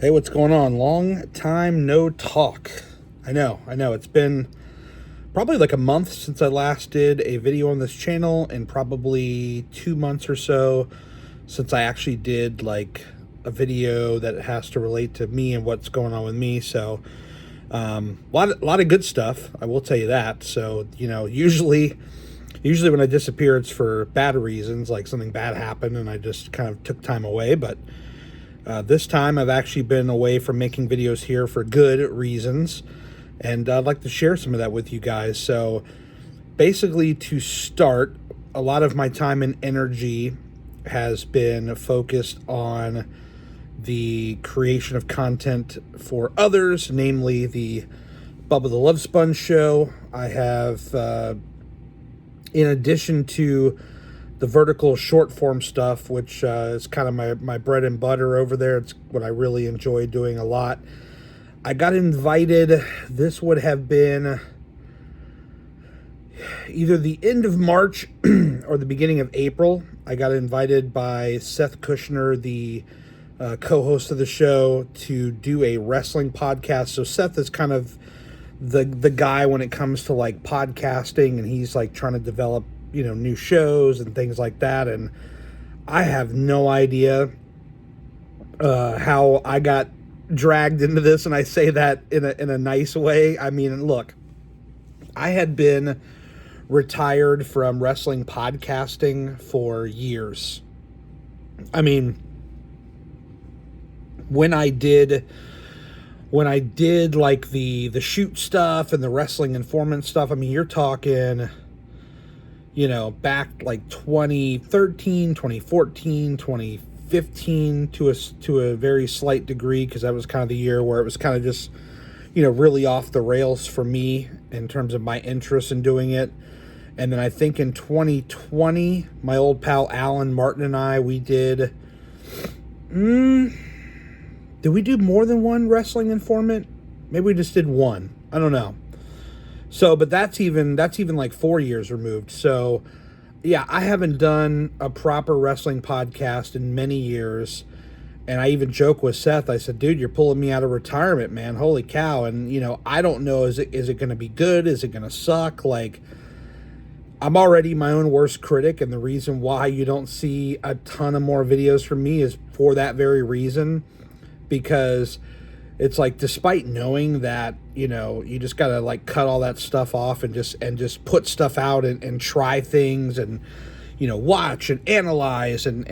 Hey, what's going on? Long time no talk. I know. It's been probably like a month since I last did a video on this channel, and probably 2 months or so since I actually did like a video that has to relate to me and what's going on with me. So a lot of good stuff, I will tell you that. So, usually when I disappear, it's for bad reasons, like something bad happened and I just kind of took time away. But this time I've actually been away from making videos here for good reasons, and I'd like to share some of that with you guys. So basically, to start, a lot of my time and energy has been focused on the creation of content for others, namely the Bubba the Love Sponge show. I have, in addition to the vertical short form stuff, which is kind of my bread and butter over there. It's what I really enjoy doing a lot. I got invited, this would have been either the end of March or the beginning of April. I got invited by Seth Kushner, the co-host of the show, to do a wrestling podcast. So Seth is kind of the guy when it comes to like podcasting, and he's like trying to develop new shows and things like that. And I have no idea how I got dragged into this, and I say that in a nice way. I mean, look, I had been retired from wrestling podcasting for years. I mean, when I did like the shoot stuff and the wrestling informant stuff, I mean, you're talking back like 2013, 2014, 2015 to a very slight degree, because that was kind of the year where it was kind of just, really off the rails for me in terms of my interest in doing it. And then I think in 2020, my old pal Alan Martin and I, we did we do more than one wrestling informant? Maybe we just did one. I don't know. So, but that's even like 4 years removed. So, yeah, I haven't done a proper wrestling podcast in many years. And I even joke with Seth. I said, dude, you're pulling me out of retirement, man. Holy cow. And, I don't know, is it going to be good? Is it going to suck? Like, I'm already my own worst critic. And the reason why you don't see a ton of more videos from me is for that very reason. Because it's like, despite knowing that, you just got to like cut all that stuff off and just put stuff out and try things and, watch and analyze and,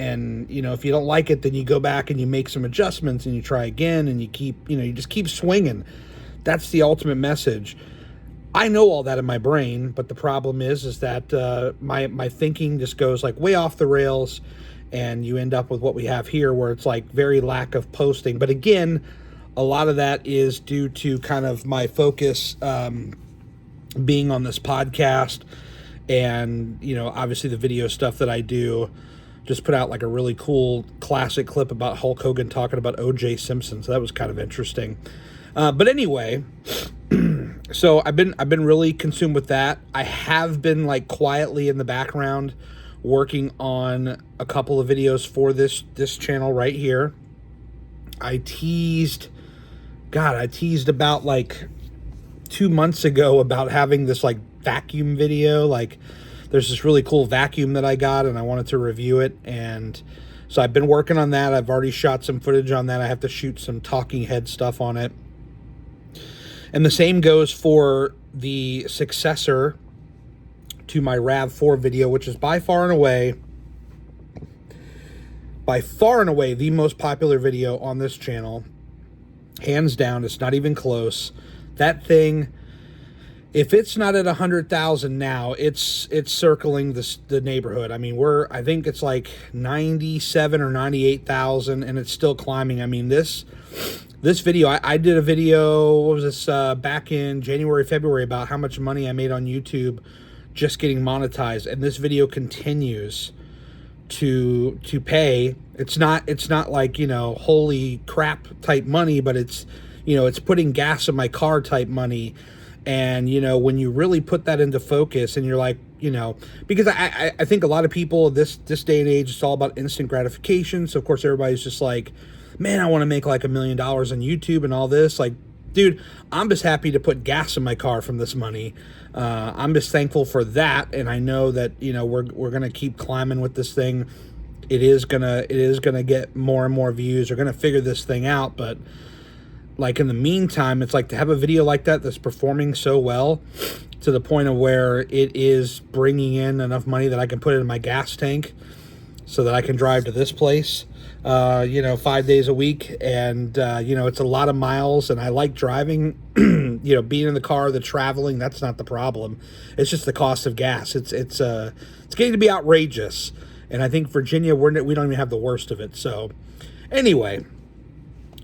if you don't like it, then you go back and you make some adjustments and you try again and you keep, you just keep swinging. That's the ultimate message. I know all that in my brain, but the problem is that my thinking just goes like way off the rails, and you end up with what we have here, where it's like very lack of posting. But again, a lot of that is due to kind of my focus being on this podcast, and obviously the video stuff that I do. Just put out like a really cool classic clip about Hulk Hogan talking about O.J. Simpson, so that was kind of interesting. But anyway, so I've been really consumed with that. I have been like quietly in the background working on a couple of videos for this channel right here. I teased about like 2 months ago about having this like vacuum video. Like, there's this really cool vacuum that I got and I wanted to review it. And so I've been working on that. I've already shot some footage on that. I have to shoot some talking head stuff on it. And the same goes for the successor to my RAV4 video, which is by far and away the most popular video on this channel. Hands down, it's not even close. That thing, if it's not at 100,000 now, it's circling the neighborhood. I mean, I think it's like 97 or 98,000, and it's still climbing. I mean, this video, I did a video, what was this, back in January, February, about how much money I made on YouTube just getting monetized, and this video continues to pay. It's not like, holy crap type money, but it's, it's putting gas in my car type money. And, when you really put that into focus and you're like, because I think a lot of people this day and age, it's all about instant gratification. So of course everybody's just like man, I want to make like $1 million on YouTube and all this. Like, dude, I'm just happy to put gas in my car from this money. I'm just thankful for that, and I know that, you know, we're gonna keep climbing with this thing. It is gonna get more and more views. We're gonna figure this thing out, but like in the meantime, it's like to have a video like that that's performing so well to the point of where it is bringing in enough money that I can put it in my gas tank so that I can drive to this place, you know, 5 days a week. And, you know, it's a lot of miles, and I like driving, you know, being in the car, the traveling, that's not the problem. It's just the cost of gas. It's getting to be outrageous. And I think Virginia, we don't even have the worst of it. So anyway,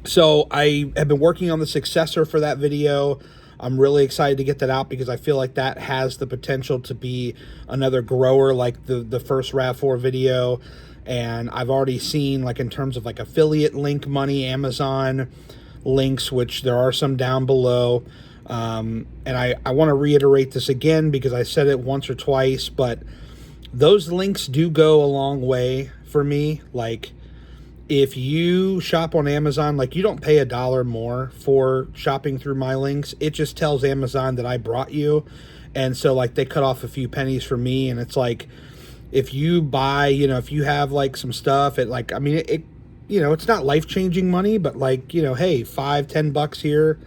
so I have been working on the successor for that video. I'm really excited to get that out because I feel like that has the potential to be another grower like the first RAV4 video. And I've already seen, like, in terms of like affiliate link money, Amazon links, which there are some down below. And I want to reiterate this again because I said it once or twice, but those links do go a long way for me. Like, if you shop on Amazon, like, you don't pay $1 more for shopping through my links. It just tells Amazon that I brought you. And so, like, they cut off a few pennies for me. And it's like, if you buy, you know, if you have like some stuff, it, like, I mean, it you know, it's not life-changing money, but like, you know, hey, $5-10 here.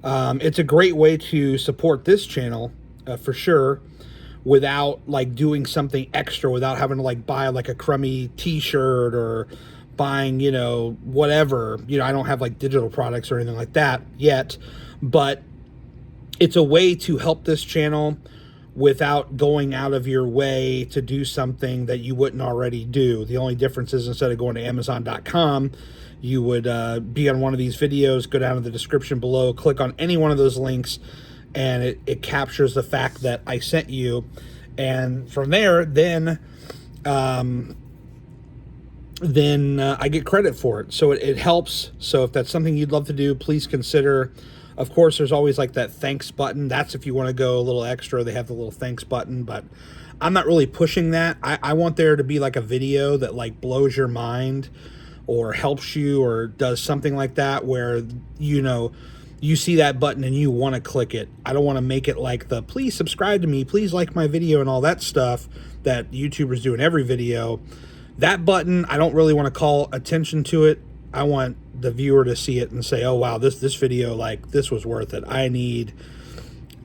It's a great way to support this channel for sure, without like doing something extra, without having to like buy like a crummy t-shirt or buying, you know, whatever. You know, I don't have like digital products or anything like that yet, but it's a way to help this channel without going out of your way to do something that you wouldn't already do. The only difference is, instead of going to Amazon.com, you would be on one of these videos, go down to the description below, click on any one of those links, and it captures the fact that I sent you. And from there, then I get credit for it. So it helps. So if that's something you'd love to do, please consider. Of course, there's always like that thanks button. That's if you want to go a little extra. They have the little thanks button, but I'm not really pushing that. I want there to be like a video that like blows your mind or helps you or does something like that, where, you know, you see that button and you want to click it. I don't want to make it like the please subscribe to me, please like my video, and all that stuff that YouTubers do in every video. That button, I don't really want to call attention to it. I want the viewer to see it and say, oh wow, this video, like, this was worth it. I need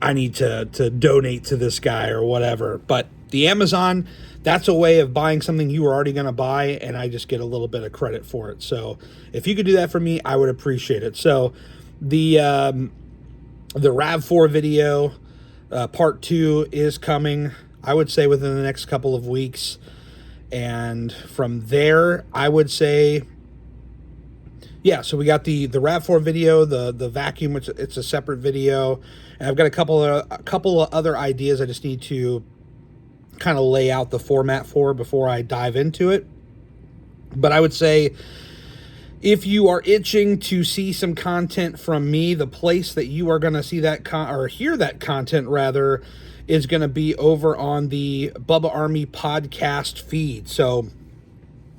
to donate to this guy or whatever. But the Amazon, that's a way of buying something you were already going to buy, and I just get a little bit of credit for it. So if you could do that for me, I would appreciate it. So the RAV4 video part 2 is coming, I would say, within the next couple of weeks. And from there, I would say, yeah, so we got the RAV4 video, the vacuum, which it's a separate video. And I've got a couple of other ideas I just need to kind of lay out the format for before I dive into it. But I would say, if you are itching to see some content from me, the place that you are going to see that or hear that content rather is going to be over on the Bubba Army podcast feed. So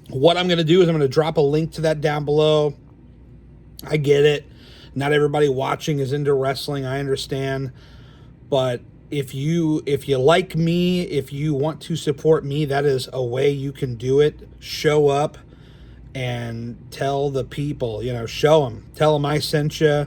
what I'm going to do is I'm going to drop a link to that down below. I get it. Not everybody watching is into wrestling. I understand. But if you like me, if you want to support me, that is a way you can do it. Show up and tell the people, you know, show them. Tell them I sent you.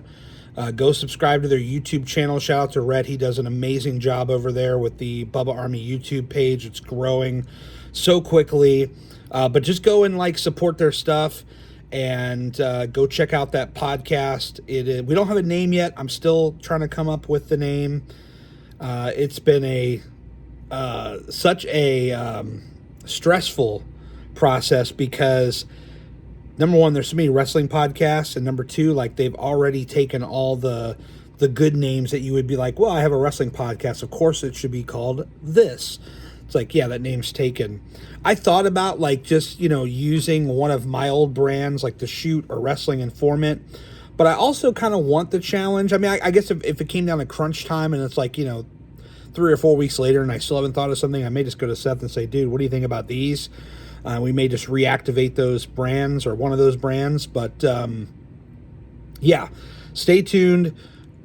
Go subscribe to their YouTube channel. Shout out to Red. He does an amazing job over there with the Bubba Army YouTube page. It's growing so quickly. But just go and like support their stuff, and go check out that podcast. We don't have a name yet. I'm still trying to come up with the name. It's been such a stressful process because, number one, there's so many wrestling podcasts, and number two, like, they've already taken all the good names that you would be like, well, I have a wrestling podcast, of course it should be called this. It's like, yeah, that name's taken. I thought about, like, just, you know, using one of my old brands, like The Shoot or Wrestling Informant, but I also kind of want the challenge. I mean, I guess if it came down to crunch time and it's like, you know, 3 or 4 weeks later and I still haven't thought of something, I may just go to Seth and say, dude, what do you think about these? We may just reactivate those brands or one of those brands. But yeah, stay tuned.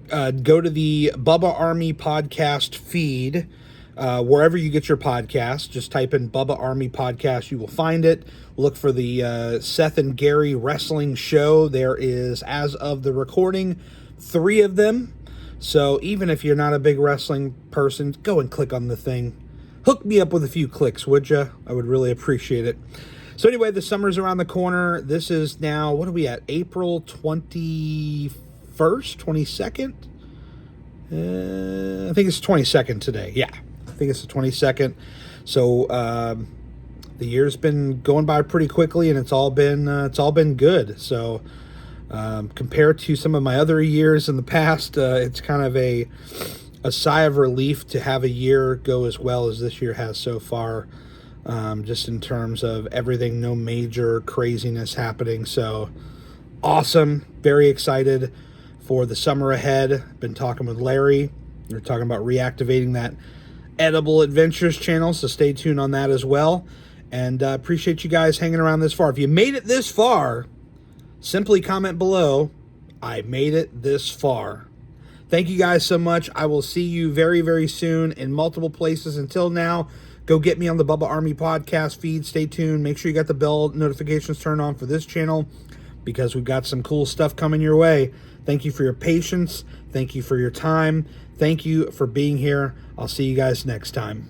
Go to the Bubba Army podcast feed. Wherever you get your podcast, just type in Bubba Army Podcast. You will find it. Look for the Seth and Gary Wrestling Show. There is, as of the recording, 3 of them. So even if you're not a big wrestling person, go and click on the thing. Hook me up with a few clicks, would you? I would really appreciate it. So anyway, the summer's around the corner. This is now, what are we at? April 21st, 22nd? I think it's 22nd today. Yeah, I think it's the 22nd. So the year's been going by pretty quickly, and it's all been good. So compared to some of my other years in the past, it's kind of a sigh of relief to have a year go as well as this year has so far. Just in terms of everything, no major craziness happening. So awesome. Very excited for the summer ahead. Been talking with Larry. We're talking about reactivating that Edible Adventures channel, so stay tuned on that as well. And appreciate you guys hanging around this far. If you made it this far, simply comment below, I made it this far. Thank you guys so much. I will see you very, very soon in multiple places. Until now, go get me on the Bubba Army podcast feed. Stay tuned. Make sure you got the bell notifications turned on for this channel, because we've got some cool stuff coming your way. Thank you for your patience. Thank you for your time. Thank you for being here. I'll see you guys next time.